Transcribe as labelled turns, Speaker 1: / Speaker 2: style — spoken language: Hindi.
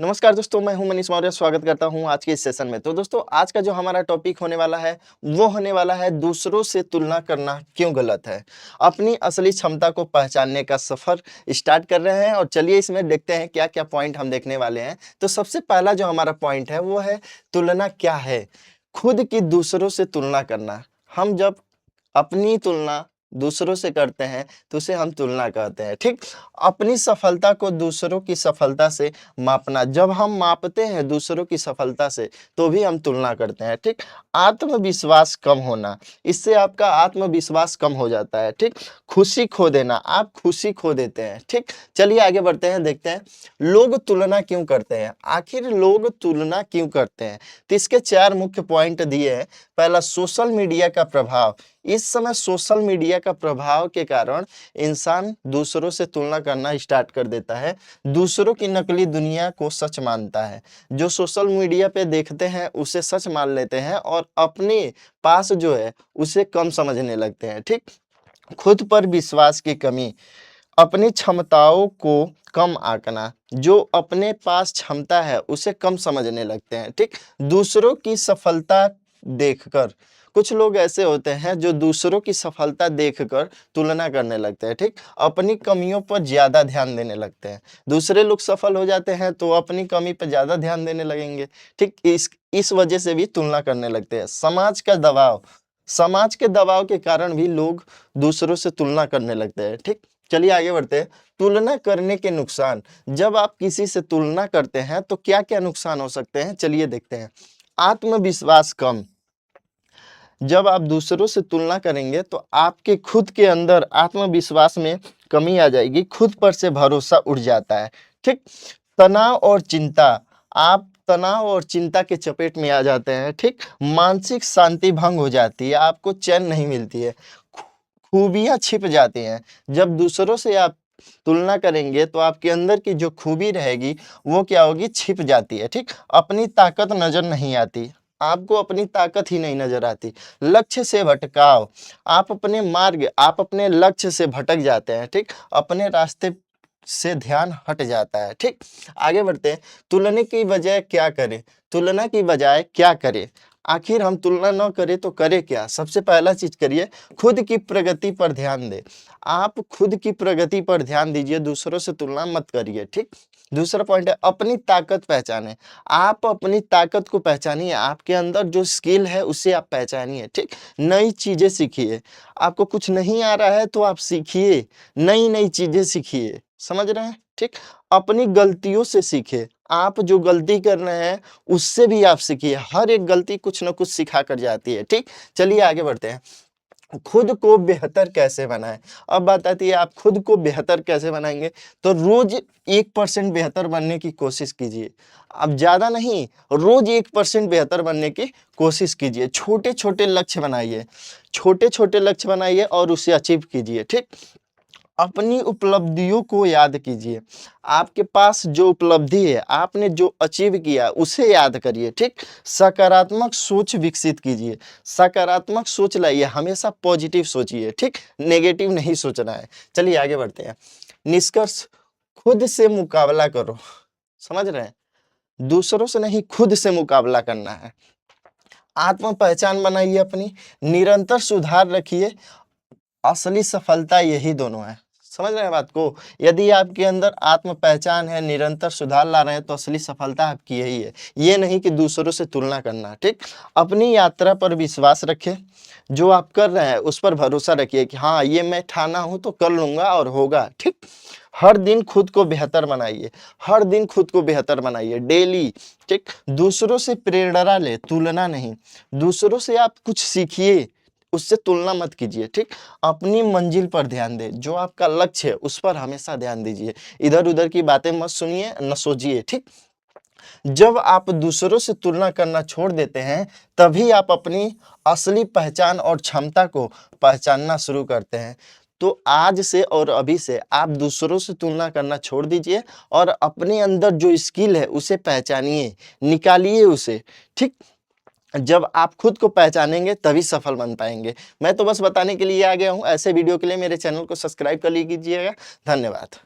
Speaker 1: नमस्कार दोस्तों, मैं हूं मनीष मौर्य। स्वागत करता हूं आज के इस सेशन में। तो दोस्तों, आज का जो हमारा टॉपिक होने वाला है वो होने वाला है दूसरों से तुलना करना क्यों गलत है। अपनी असली क्षमता को पहचानने का सफर स्टार्ट कर रहे हैं और चलिए इसमें देखते हैं क्या क्या पॉइंट हम देखने वाले हैं। तो सबसे पहला जो हमारा पॉइंट है वो है तुलना क्या है। खुद की दूसरों से तुलना करना। हम जब अपनी तुलना दूसरों से करते हैं तो उसे हम तुलना कहते हैं, ठीक। अपनी सफलता को दूसरों की सफलता से मापना। जब हम मापते हैं दूसरों की सफलता से तो भी हम तुलना करते हैं, ठीक। आत्मविश्वास कम होना, इससे आपका आत्मविश्वास कम हो जाता है, ठीक। खुशी खो देना, आप खुशी खो देते हैं, ठीक। चलिए आगे बढ़ते हैं, देखते हैं लोग तुलना क्यों करते हैं। आखिर लोग तुलना क्यों करते हैं, तो इसके 4 मुख्य पॉइंट दिए हैं। पहला, सोशल मीडिया का प्रभाव। इस समय सोशल मीडिया का प्रभाव के कारण इंसान दूसरों से तुलना करना स्टार्ट कर देता है, दूसरों की नकली दुनिया को सच मानता है। जो सोशल मीडिया पे देखते हैं उसे सच मान लेते हैं और अपने पास जो है उसे कम समझने लगते हैं, ठीक। खुद पर विश्वास की कमी, अपनी क्षमताओं को कम आंकना। जो अपने पास क्षमता है उसे कम समझने लगते हैं, ठीक। दूसरों की सफलता देखकर, कुछ लोग ऐसे होते हैं जो दूसरों की सफलता देखकर तुलना करने लगते हैं, ठीक। अपनी कमियों पर ज्यादा ध्यान देने लगते हैं। दूसरे लोग सफल हो जाते हैं तो अपनी कमी पर ज्यादा ध्यान देने लगेंगे, ठीक। इस वजह से भी तुलना करने लगते हैं। समाज का दबाव, समाज के दबाव के कारण भी लोग दूसरों से तुलना करने लगते हैं, ठीक। चलिए आगे बढ़ते हैं। तुलना करने के नुकसान। जब आप किसी से तुलना करते हैं तो क्या क्या नुकसान हो सकते हैं, चलिए देखते हैं। आत्मविश्वास कम। जब आप दूसरों से तुलना करेंगे तो आपके खुद के अंदर आत्मविश्वास में कमी आ जाएगी, खुद पर से भरोसा उठ जाता है, ठीक। तनाव और चिंता, आप तनाव और चिंता के चपेट में आ जाते हैं, ठीक। मानसिक शांति भंग हो जाती है, आपको चैन नहीं मिलती है, खूबियां छिप जाती हैं। जब दूसरों से आप तुलना करेंगे तो आपके अंदर की जो खूबी रहेगी वो क्या होगी, छिप जाती है, ठीक। अपनी ताकत नजर नहीं आती, आपको अपनी ताकत ही नहीं नजर आती। लक्ष्य से भटकाव, आप अपने मार्ग, आप अपने लक्ष्य से भटक जाते हैं, ठीक। अपने रास्ते से ध्यान हट जाता है, ठीक। आगे बढ़ते हैं। तुलना की बजाय क्या करें, तुलना की बजाय क्या करें। आखिर हम तुलना न करें तो करें क्या। सबसे पहला चीज करिए, खुद की प्रगति पर ध्यान दें। आप खुद की प्रगति पर ध्यान दीजिए, दूसरों से तुलना मत करिए, ठीक। दूसरा पॉइंट है अपनी ताकत पहचाने। आप अपनी ताकत को पहचानिए, आपके अंदर जो स्किल है उसे आप पहचानिए, ठीक। नई चीजें सीखिए, आपको कुछ नहीं आ रहा है तो आप सीखिए, नई नई चीजें सीखिए, समझ रहे हैं, ठीक। अपनी गलतियों से सीखिए, आप जो गलती कर रहे हैं उससे भी आप सीखिए, हर एक गलती कुछ ना कुछ सिखा कर जाती है, ठीक। चलिए आगे बढ़ते हैं। खुद को बेहतर कैसे बनाएं। अब बात आती है आप खुद को बेहतर कैसे बनाएंगे, तो रोज 1% बेहतर बनने की कोशिश कीजिए। अब ज्यादा नहीं, रोज 1% बेहतर बनने की कोशिश कीजिए। छोटे छोटे लक्ष्य बनाइए, छोटे छोटे लक्ष्य बनाइए और उसे अचीव कीजिए, ठीक। अपनी उपलब्धियों को याद कीजिए, आपके पास जो उपलब्धि है, आपने जो अचीव किया उसे याद करिए, ठीक। सकारात्मक सोच विकसित कीजिए, सकारात्मक सोच लाइए, हमेशा पॉजिटिव सोचिए, ठीक। नेगेटिव नहीं सोचना है। चलिए आगे बढ़ते हैं। निष्कर्ष, खुद से मुकाबला करो, समझ रहे हैं, दूसरों से नहीं, खुद से मुकाबला करना है। आत्म पहचान बनाइए अपनी, निरंतर सुधार रखिए। असली सफलता यही दोनों है, समझ रहे हैं बात को। यदि आपके अंदर आत्म पहचान है, निरंतर सुधार ला रहे हैं तो असली सफलता आपकी यही है, ये नहीं कि दूसरों से तुलना करना, ठीक। अपनी यात्रा पर विश्वास रखें, जो आप कर रहे हैं उस पर भरोसा रखिए कि हाँ ये मैं ठाना हूं तो कर लूंगा और होगा, ठीक। हर दिन खुद को बेहतर बनाइए, हर दिन खुद को बेहतर बनाइए, डेली, ठीक। दूसरों से प्रेरणा ले, तुलना नहीं। दूसरों से आप कुछ सीखिए, उससे तुलना मत कीजिए, ठीक। अपनी मंजिल पर ध्यान दें, जो आपका लक्ष्य है उस पर हमेशा ध्यान दीजिए। इधर उधर की बातें मत सुनिए, न सोचिए, ठीक। जब आप दूसरों से तुलना करना छोड़ देते हैं तभी आप अपनी असली पहचान और क्षमता को पहचानना शुरू करते हैं। तो आज से और अभी से आप दूसरों से तुलना करना छोड़ दीजिए और अपने अंदर जो स्किल है उसे पहचानिए, निकालिए उसे, ठीक। जब आप खुद को पहचानेंगे तभी सफल बन पाएंगे। मैं तो बस बताने के लिए आ गया हूँ। ऐसे वीडियो के लिए मेरे चैनल को सब्सक्राइब कर लीजिएगा। धन्यवाद।